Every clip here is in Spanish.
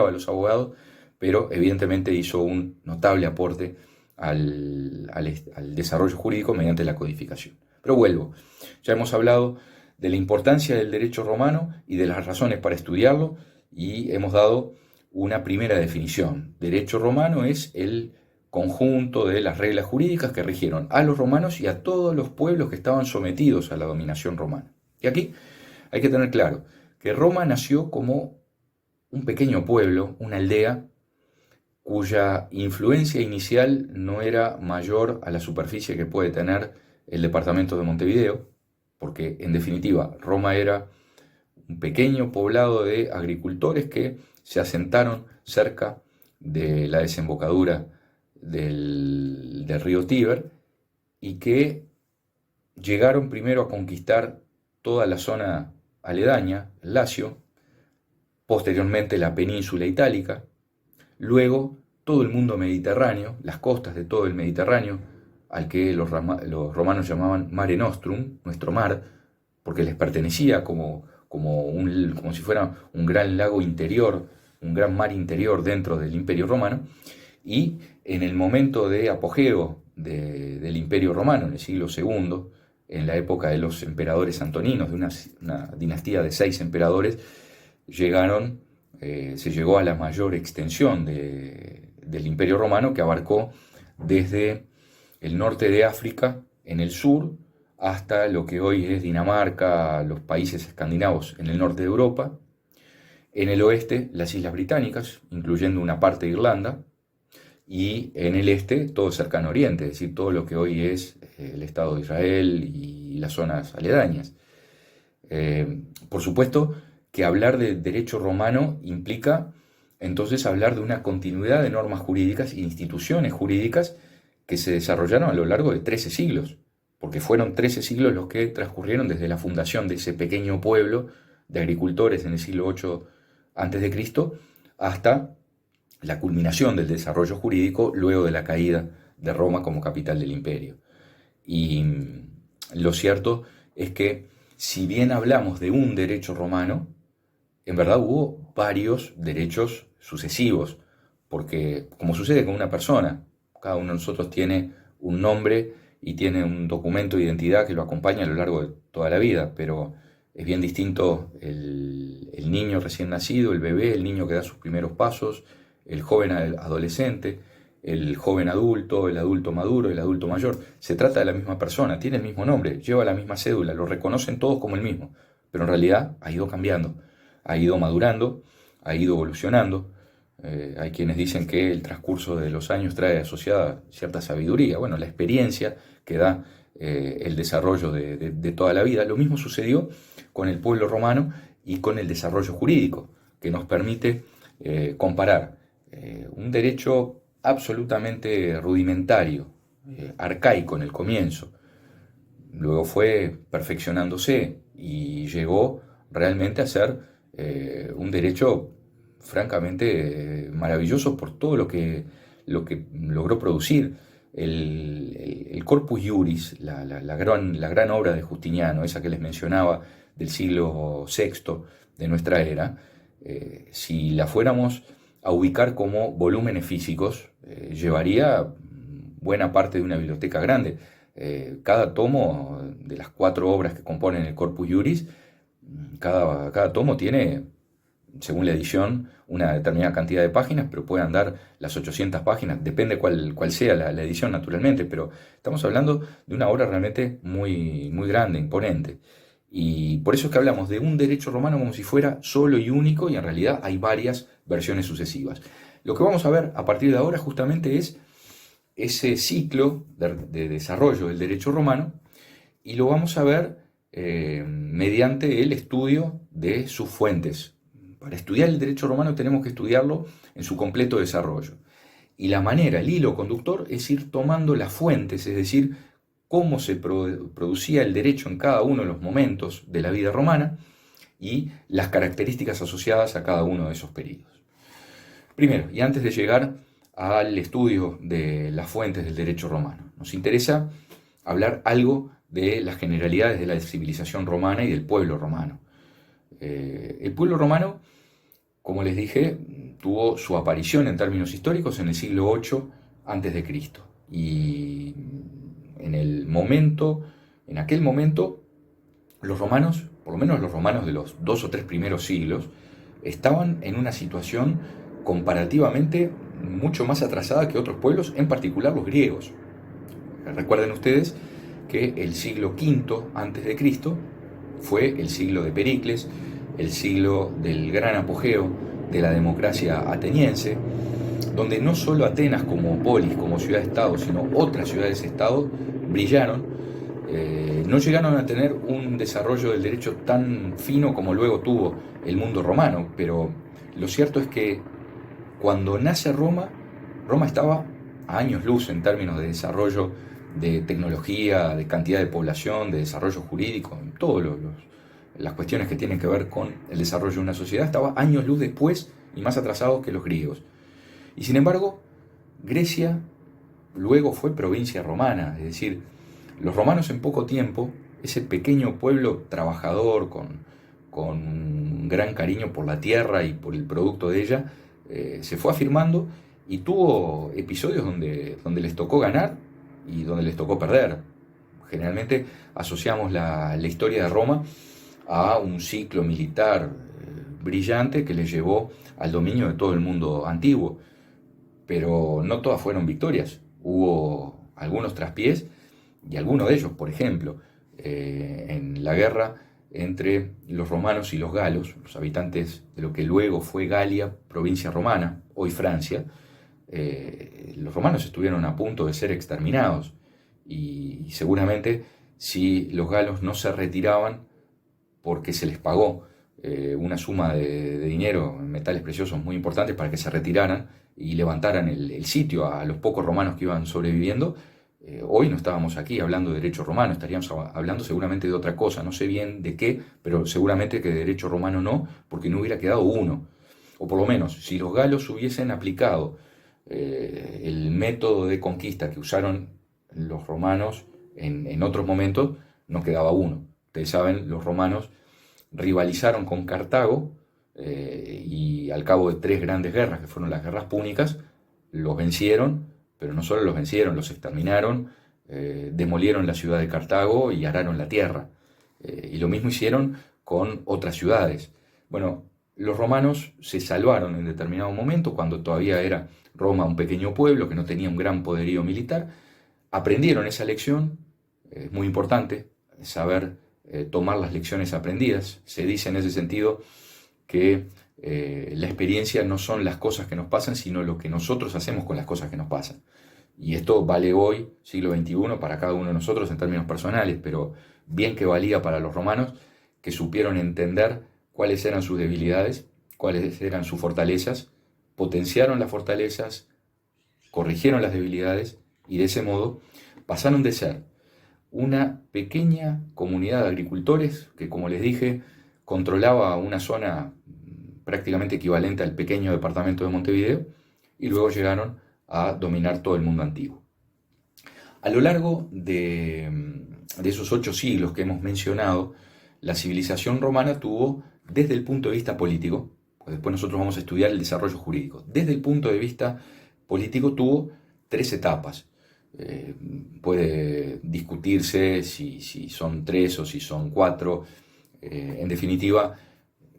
odiaba a los abogados, pero evidentemente hizo un notable aporte al desarrollo jurídico mediante la codificación. Pero vuelvo, ya hemos hablado de la importancia del derecho romano y de las razones para estudiarlo, y hemos dado una primera definición. Derecho romano es el conjunto de las reglas jurídicas que rigieron a los romanos y a todos los pueblos que estaban sometidos a la dominación romana. Y aquí hay que tener claro que Roma nació como un pequeño pueblo, una aldea, cuya influencia inicial no era mayor a la superficie que puede tener el departamento de Montevideo, porque en definitiva Roma era un pequeño poblado de agricultores que se asentaron cerca de la desembocadura del río Tíber y que llegaron primero a conquistar toda la zona aledaña, el Lacio, posteriormente la península itálica, luego todo el mundo mediterráneo, las costas de todo el Mediterráneo, al que los romanos llamaban Mare Nostrum, nuestro mar, porque les pertenecía como si fuera un gran lago interior, un gran mar interior dentro del Imperio Romano, y en el momento de apogeo del Imperio Romano, en el siglo II, en la época de los emperadores antoninos, de una dinastía de 6 emperadores, se llegó a la mayor extensión del Imperio Romano, que abarcó desde el norte de África en el sur hasta lo que hoy es Dinamarca, los países escandinavos en el norte de Europa, en el oeste las Islas Británicas, incluyendo una parte de Irlanda, y en el este todo el cercano oriente, es decir, todo lo que hoy es el Estado de Israel y las zonas aledañas. Por supuesto que hablar de derecho romano implica entonces hablar de una continuidad de normas jurídicas e instituciones jurídicas que se desarrollaron a lo largo de 13 siglos, porque fueron 13 siglos los que transcurrieron desde la fundación de ese pequeño pueblo de agricultores en el siglo VIII a.C. hasta la culminación del desarrollo jurídico luego de la caída de Roma como capital del imperio. Y lo cierto es que si bien hablamos de un derecho romano, en verdad hubo varios derechos sucesivos, porque como sucede con una persona, cada uno de nosotros tiene un nombre y tiene un documento de identidad que lo acompaña a lo largo de toda la vida, pero es bien distinto el niño recién nacido, el bebé, el niño que da sus primeros pasos, el joven adolescente, el joven adulto, el adulto maduro, el adulto mayor. Se trata de la misma persona, tiene el mismo nombre, lleva la misma cédula, lo reconocen todos como el mismo, pero en realidad ha ido cambiando, ha ido madurando, ha ido evolucionando. Hay quienes dicen que el transcurso de los años trae asociada cierta sabiduría. Bueno, la experiencia que da el desarrollo de toda la vida. Lo mismo sucedió con el pueblo romano y con el desarrollo jurídico, que nos permite comparar un derecho absolutamente rudimentario, arcaico en el comienzo, luego fue perfeccionándose y llegó realmente a ser un derecho francamente maravilloso por todo lo que logró producir. El Corpus Iuris, la gran obra de Justiniano, esa que les mencionaba del siglo VI de nuestra era, si la fuéramos a ubicar como volúmenes físicos, llevaría buena parte de una biblioteca grande. Cada tomo de las 4 obras que componen el Corpus Iuris, cada tomo tiene, según la edición, una determinada cantidad de páginas, pero puede andar las 800 páginas, depende cuál sea la edición naturalmente, pero estamos hablando de una obra realmente muy, muy grande, imponente. Y por eso es que hablamos de un derecho romano como si fuera solo y único, y en realidad hay varias versiones sucesivas. Lo que vamos a ver a partir de ahora justamente es ese ciclo de desarrollo del derecho romano, y lo vamos a ver mediante el estudio de sus fuentes. Para estudiar el derecho romano tenemos que estudiarlo en su completo desarrollo. Y la manera, el hilo conductor, es ir tomando las fuentes, es decir, cómo se producía el derecho en cada uno de los momentos de la vida romana y las características asociadas a cada uno de esos periodos. Primero, y antes de llegar al estudio de las fuentes del derecho romano, nos interesa hablar algo de las generalidades de la civilización romana y del pueblo romano. El pueblo romano como les dije, tuvo su aparición en términos históricos en el siglo VIII antes de Cristo. Y en aquel momento, los romanos, por lo menos los romanos de los 2 o 3 primeros siglos, estaban en una situación comparativamente mucho más atrasada que otros pueblos, en particular los griegos. Recuerden ustedes que el siglo V antes de Cristo fue el siglo de Pericles, el siglo del gran apogeo de la democracia ateniense, donde no solo Atenas como polis, como ciudad-estado, sino otras ciudades-estado brillaron. No llegaron a tener un desarrollo del derecho tan fino como luego tuvo el mundo romano, pero lo cierto es que cuando nace Roma, Roma estaba a años luz en términos de desarrollo de tecnología, de cantidad de población, de desarrollo jurídico, en todas las cuestiones que tienen que ver con el desarrollo de una sociedad, estaba años luz después y más atrasado que los griegos. Y sin embargo, Grecia luego fue provincia romana, es decir, los romanos en poco tiempo, ese pequeño pueblo trabajador con un gran cariño por la tierra y por el producto de ella, se fue afirmando y tuvo episodios donde les tocó ganar y donde les tocó perder. Generalmente asociamos la historia de Roma a un ciclo militar brillante que les llevó al dominio de todo el mundo antiguo, pero no todas fueron victorias. Hubo algunos traspiés y algunos de ellos, por ejemplo, en la guerra entre los romanos y los galos, los habitantes de lo que luego fue Galia, provincia romana, hoy Francia, los romanos estuvieron a punto de ser exterminados y seguramente si los galos no se retiraban porque se les pagó una suma de dinero en metales preciosos muy importantes para que se retiraran y levantaran el sitio a los pocos romanos que iban sobreviviendo, hoy no estábamos aquí hablando de derecho romano, estaríamos hablando seguramente de otra cosa, no sé bien de qué, pero seguramente que de derecho romano no, porque no hubiera quedado uno. O por lo menos, si los galos hubiesen aplicado el método de conquista que usaron los romanos en otros momentos, no quedaba uno. Ustedes saben, los romanos rivalizaron con Cartago y al cabo de 3 grandes guerras, que fueron las guerras púnicas, los vencieron, pero no solo los vencieron, los exterminaron, demolieron la ciudad de Cartago y araron la tierra. Y lo mismo hicieron con otras ciudades. Bueno, los romanos se salvaron en determinado momento, cuando todavía era Roma un pequeño pueblo que no tenía un gran poderío militar. Aprendieron esa lección, es muy importante saber tomar las lecciones aprendidas. Se dice en ese sentido que la experiencia no son las cosas que nos pasan, sino lo que nosotros hacemos con las cosas que nos pasan. Y esto vale hoy, siglo XXI, para cada uno de nosotros en términos personales, pero bien que valía para los romanos, que supieron entender cuáles eran sus debilidades, cuáles eran sus fortalezas, potenciaron las fortalezas, corrigieron las debilidades y de ese modo pasaron de ser una pequeña comunidad de agricultores que, como les dije, controlaba una zona prácticamente equivalente al pequeño departamento de Montevideo, y luego llegaron a dominar todo el mundo antiguo. A lo largo de esos 8 siglos que hemos mencionado, la civilización romana tuvo, desde el punto de vista político, pues después nosotros vamos a estudiar el desarrollo jurídico, desde el punto de vista político tuvo 3 etapas. Puede discutirse si son 3 o si son 4. En definitiva,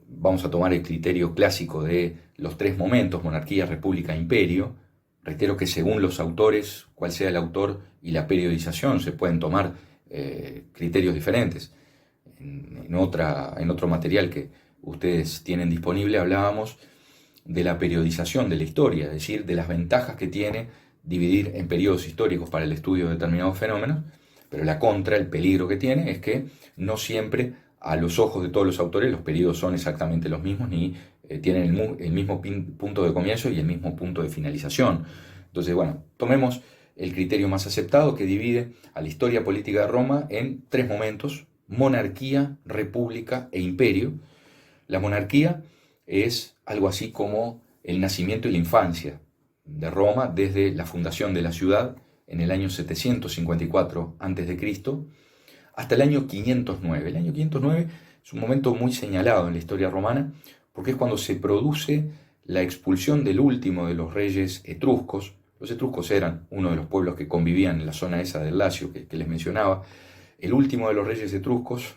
vamos a tomar el criterio clásico de los 3 momentos: monarquía, república, imperio. Reitero que según los autores, cuál sea el autor y la periodización, se pueden tomar criterios diferentes. En otro material que ustedes tienen disponible hablábamos de la periodización de la historia, es decir, de las ventajas que tiene dividir en periodos históricos para el estudio de determinados fenómenos, pero la contra, el peligro que tiene, es que no siempre a los ojos de todos los autores los periodos son exactamente los mismos, ni tienen el mismo punto de comienzo y el mismo punto de finalización. Entonces, bueno, tomemos el criterio más aceptado, que divide a la historia política de Roma en 3 momentos: monarquía, república e imperio. La monarquía es algo así como el nacimiento y la infancia de Roma, desde la fundación de la ciudad en el año 754 a.C. hasta el año 509. El año 509 es un momento muy señalado en la historia romana porque es cuando se produce la expulsión del último de los reyes etruscos. Los etruscos eran uno de los pueblos que convivían en la zona esa del Lacio que les mencionaba. El último de los reyes etruscos,